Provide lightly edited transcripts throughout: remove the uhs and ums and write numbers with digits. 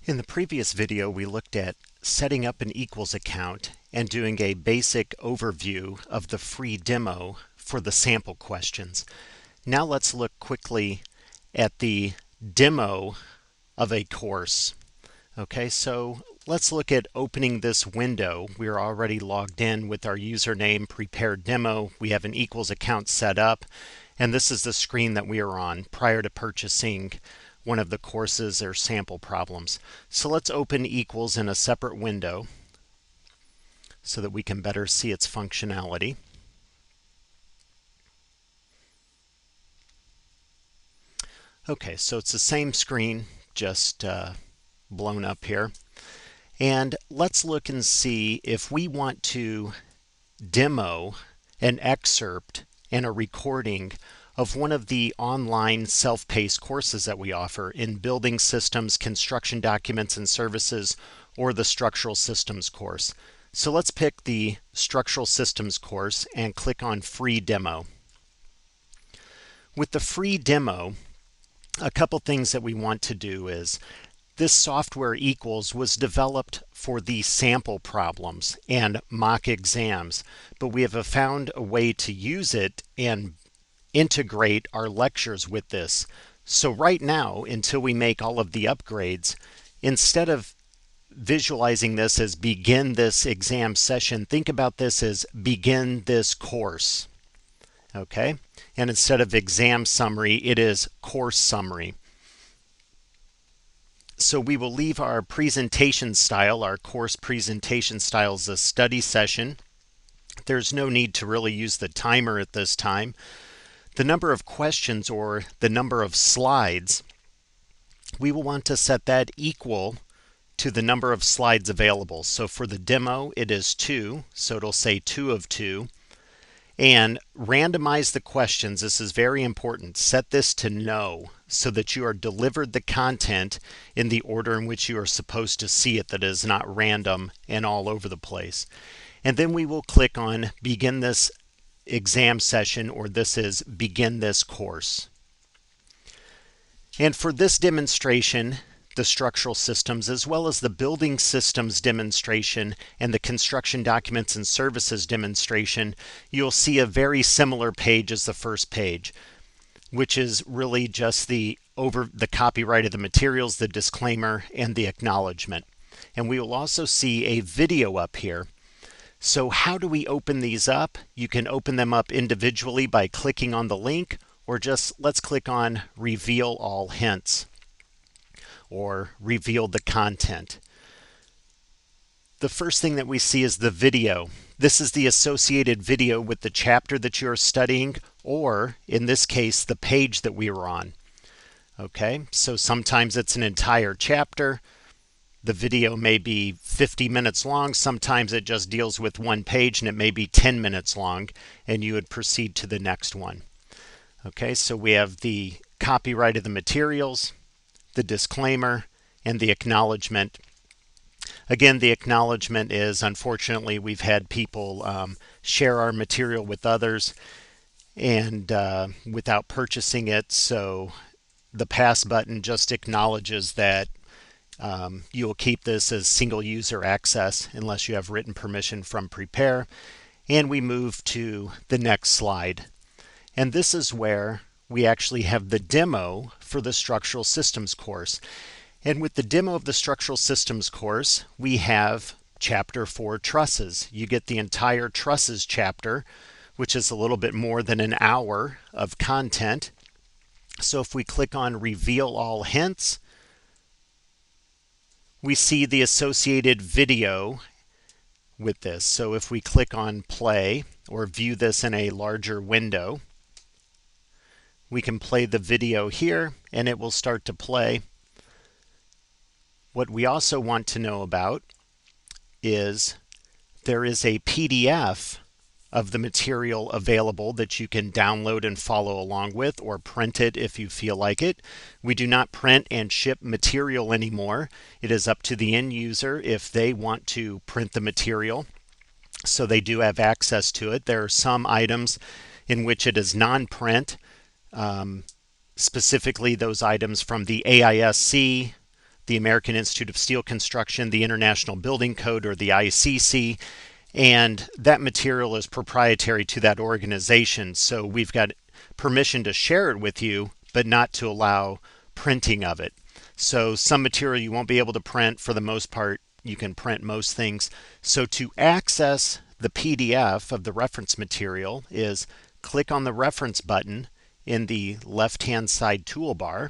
In the previous video, we looked at setting up an equals account and doing a basic overview of the free demo for the sample questions. Now let's look quickly at the demo of a course. Okay, so let's look at opening this window. We're already logged in with our username prepared demo. We have an equals account set up, and this is the screen that we are on prior to purchasing one of the courses or sample problems. So let's open equals in a separate window so that we can better see its functionality. Okay, so it's the same screen, just blown up here. And let's look and see if we want to demo an excerpt and a recording of one of the online self-paced courses that we offer in Building Systems, Construction Documents and Services, or the Structural Systems course. So let's pick the Structural Systems course and click on Free Demo. With the free demo, a couple things that we want to do is this software equals was developed for the sample problems and mock exams, but we have found a way to use it and integrate our lectures with this. So right now, until we make all of the upgrades, instead of visualizing this as begin this exam session, think about this as begin this course. Okay? And instead of exam summary, it is course summary. So we will leave our presentation style, our course presentation style, as a study session. There's no need to really use the timer at this time. The number of questions or the number of slides, we will want to set that equal to the number of slides available. So for the demo, it is 2, so it'll say 2 of 2. And randomize the questions. This is very important. Set this to no so that you are delivered the content in the order in which you are supposed to see it, that is not random and all over the place. And then we will click on begin this exam session, or this is begin this course. And for this demonstration, the structural systems as well as the building systems demonstration and the construction documents and services demonstration, you'll see a very similar page as the first page, which is really just the copyright of the materials, the disclaimer, and the acknowledgement. And we will also see a video up here. So how do we open these up? You can open them up individually by clicking on the link, or just let's click on reveal all hints or reveal the content. The first thing that we see is the video. This is the associated video with the chapter that you're studying, or in this case, the page that we were on. Okay, so sometimes it's an entire chapter. The video may be 50 minutes long. Sometimes it just deals with one page and it may be 10 minutes long, and you would proceed to the next one. Okay, so we have the copyright of the materials, the disclaimer, and the acknowledgement. Again, the acknowledgement is, unfortunately, we've had people share our material with others and without purchasing it, so the pass button just acknowledges that you will keep this as single user access unless you have written permission from Prepare. And we move to the next slide. And this is where we actually have the demo for the Structural Systems course. And with the demo of the Structural Systems course, we have Chapter 4 Trusses. You get the entire Trusses chapter, which is a little bit more than an hour of content. So if we click on Reveal All Hints, we see the associated video with this. So if we click on Play or view this in a larger window, we can play the video here and it will start to play. What we also want to know about is there is a PDF of the material available that you can download and follow along with, or print it if you feel like it. We do not print and ship material anymore. It is up to the end user if they want to print the material. So they do have access to it. There are some items in which it is non-print, specifically those items from the AISC, the American Institute of Steel Construction, the International Building Code, or the ICC, and that material is proprietary to that organization. So we've got permission to share it with you, but not to allow printing of it. So some material you won't be able to print. For the most part, you can print most things. So to access the PDF of the reference material is click on the reference button in the left-hand side toolbar,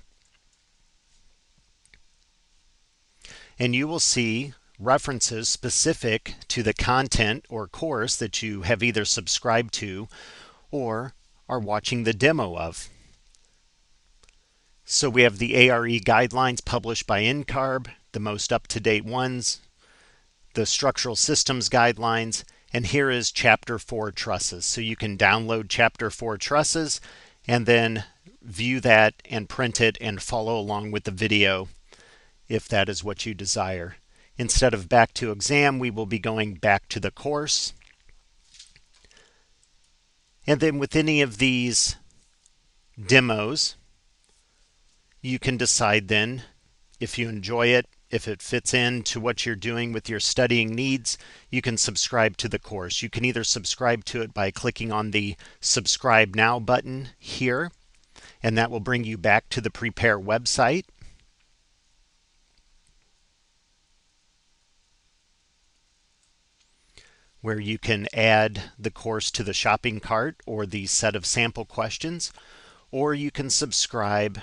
and you will see references specific to the content or course that you have either subscribed to or are watching the demo of. So we have the ARE guidelines published by NCARB, the most up-to-date ones, the structural systems guidelines, and here is Chapter 4 trusses. So you can download Chapter 4 trusses and then view that and print it and follow along with the video if that is what you desire. Instead of back to exam, we will be going back to the course. And then with any of these demos, you can decide then if you enjoy it, if it fits into what you're doing with your studying needs, you can subscribe to the course. You can either subscribe to it by clicking on the Subscribe Now button here, and that will bring you back to the Prepare website. Where you can add the course to the shopping cart or the set of sample questions, or you can subscribe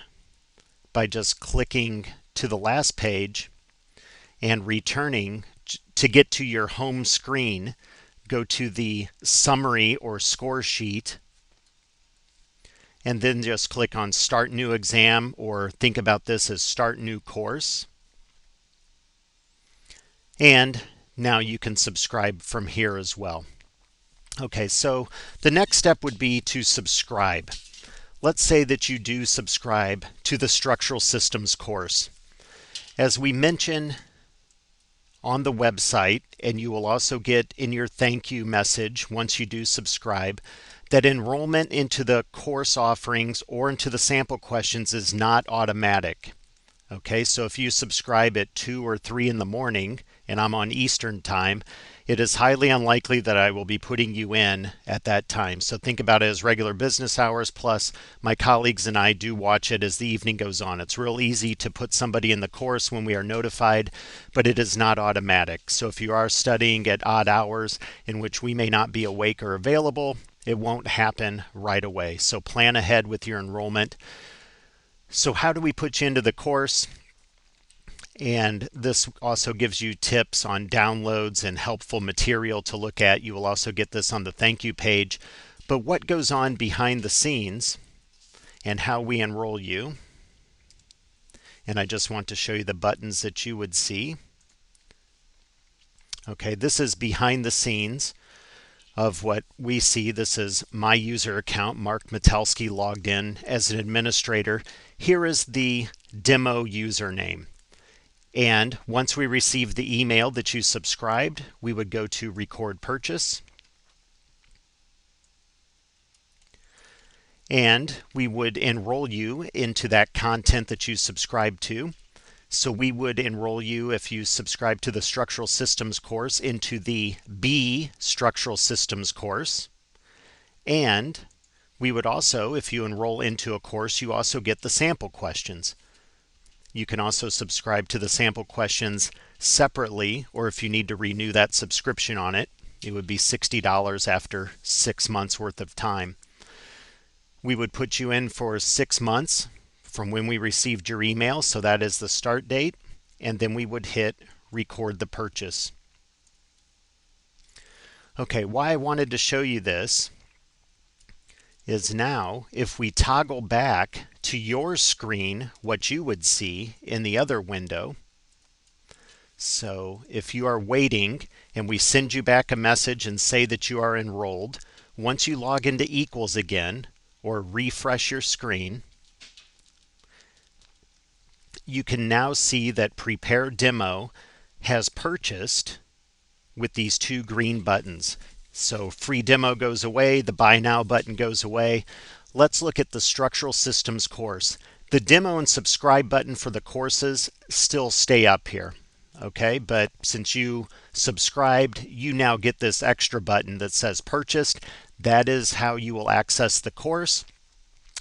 by just clicking to the last page and returning. To get to your home screen, go to the summary or score sheet and then just click on Start New Exam, or think about this as Start New Course. And now you can subscribe from here as well. Okay, so the next step would be to subscribe. Let's say that you do subscribe to the Structural Systems course. As we mention on the website, and you will also get in your thank you message once you do subscribe, that enrollment into the course offerings or into the sample questions is not automatic. Okay, so if you subscribe at 2 or 3 in the morning, and I'm on Eastern time, it is highly unlikely that I will be putting you in at that time. So think about it as regular business hours, plus my colleagues and I do watch it as the evening goes on. It's real easy to put somebody in the course when we are notified, but it is not automatic. So if you are studying at odd hours in which we may not be awake or available, it won't happen right away. So plan ahead with your enrollment. So how do we put you into the course? And this also gives you tips on downloads and helpful material to look at. You will also get this on the thank you page. But what goes on behind the scenes and how we enroll you. And I just want to show you the buttons that you would see. Okay, this is behind the scenes of what we see. This is my user account, Mark Metelski, logged in as an administrator. Here is the demo username. And once we receive the email that you subscribed, we would go to Record Purchase. And we would enroll you into that content that you subscribed to. So we would enroll you, if you subscribe to the Structural Systems course, into the B Structural Systems course. And we would also, if you enroll into a course, you also get the sample questions. You can also subscribe to the sample questions separately, or if you need to renew that subscription on it, it would be $60 after 6 months worth of time. We would put you in for 6 months from when we received your email, so that is the start date, and then we would hit Record the Purchase. Okay, why I wanted to show you this is now if we toggle back to your screen, what you would see in the other window. So if you are waiting and we send you back a message and say that you are enrolled, once you log into Equals again or refresh your screen, you can now see that Prepare Demo has purchased with these 2 green buttons. So free demo goes away, the Buy Now button goes away. Let's look at the Structural Systems course. The demo and subscribe button for the courses still stay up here. Okay, but since you subscribed, you now get this extra button that says purchased. That is how you will access the course.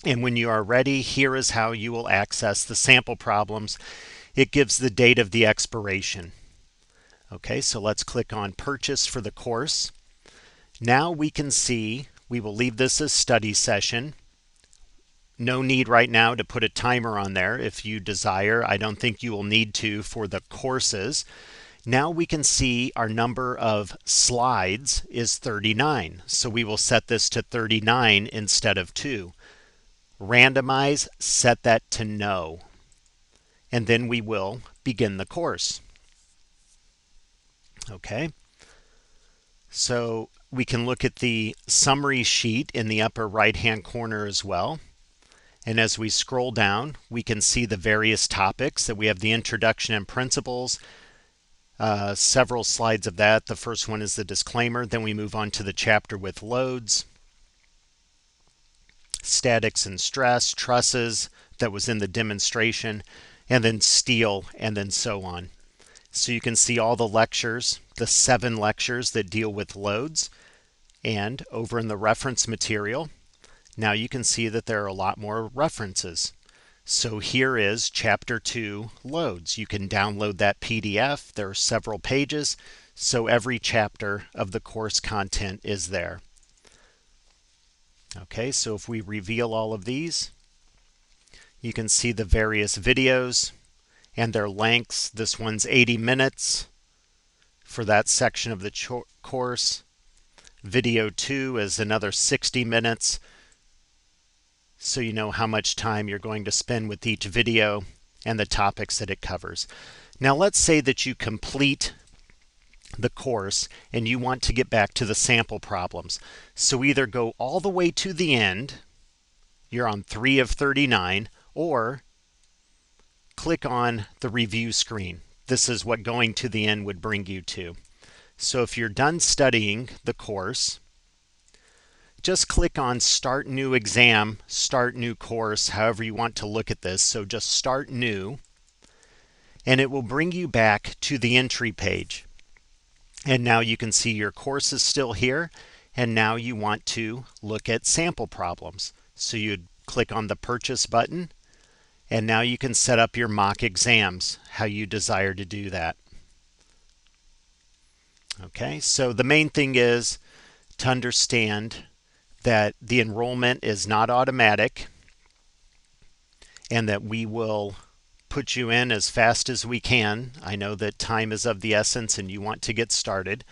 And when you are ready, here is how you will access the sample problems. It gives the date of the expiration. Okay, so let's click on purchase for the course. Now we can see, we will leave this as study session. No need right now to put a timer on there if you desire. I don't think you will need to for the courses. Now we can see our number of slides is 39. So we will set this to 39 instead of 2. Randomize, set that to no. And then we will begin the course. Okay. So we can look at the summary sheet in the upper right-hand corner as well. And as we scroll down, we can see the various topics that we have: the introduction and principles, several slides of that. The first one is the disclaimer. Then we move on to the chapter with loads, statics and stress, trusses that was in the demonstration, and then steel, and then so on. So you can see all the lectures, the 7 lectures that deal with loads. And over in the reference material, now you can see that there are a lot more references. So here is Chapter 2, Loads. You can download that PDF. There are several pages, so every chapter of the course content is there. Okay, so if we reveal all of these, you can see the various videos and their lengths. This one's 80 minutes for that section of the course. Video 2 is another 60 minutes. So you know how much time you're going to spend with each video and the topics that it covers. Now let's say that you complete the course and you want to get back to the sample problems. So either go all the way to the end, you're on 3 of 39, or click on the review screen. This is what going to the end would bring you to. So if you're done studying the course, just click on Start New Exam, Start New Course, however you want to look at this. So just Start New, and it will bring you back to the entry page. And now you can see your course is still here, and now you want to look at sample problems. So you'd click on the Purchase button, and now you can set up your mock exams, how you desire to do that. Okay, so the main thing is to understand that the enrollment is not automatic and that we will put you in as fast as we can. I know that time is of the essence and you want to get started.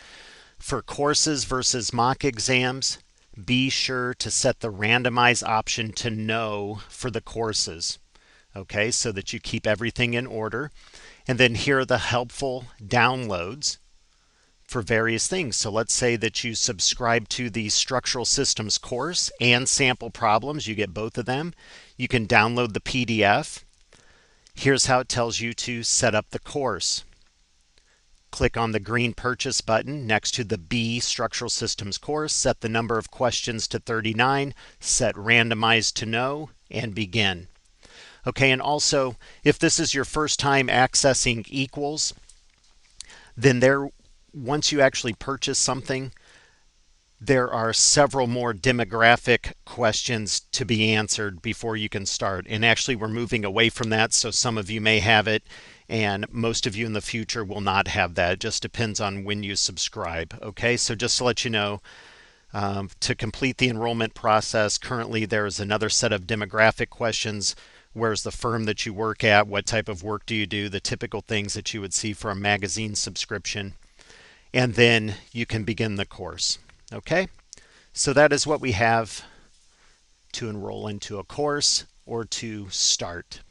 For courses versus mock exams, be sure to set the randomize option to no for the courses. Okay, so that you keep everything in order. And then here are the helpful downloads for various things. So let's say that you subscribe to the structural systems course and sample problems. You get both of them. You can download the PDF. Here's how it tells you to set up the course. Click on the green purchase button next to the B structural systems course. Set the number of questions to 39. Set randomize to no and begin. Okay, and also if this is your first time accessing Equals, then once you actually purchase something, there are several more demographic questions to be answered before you can start. And actually we're moving away from that, so some of you may have it and most of you in the future will not have that. It just depends on when you subscribe. Okay, so just to let you know, to complete the enrollment process, currently there is another set of demographic questions. Where's the firm that you work at? What type of work do you do? The typical things that you would see for a magazine subscription. And then you can begin the course. Okay, so that is what we have to enroll into a course or to start.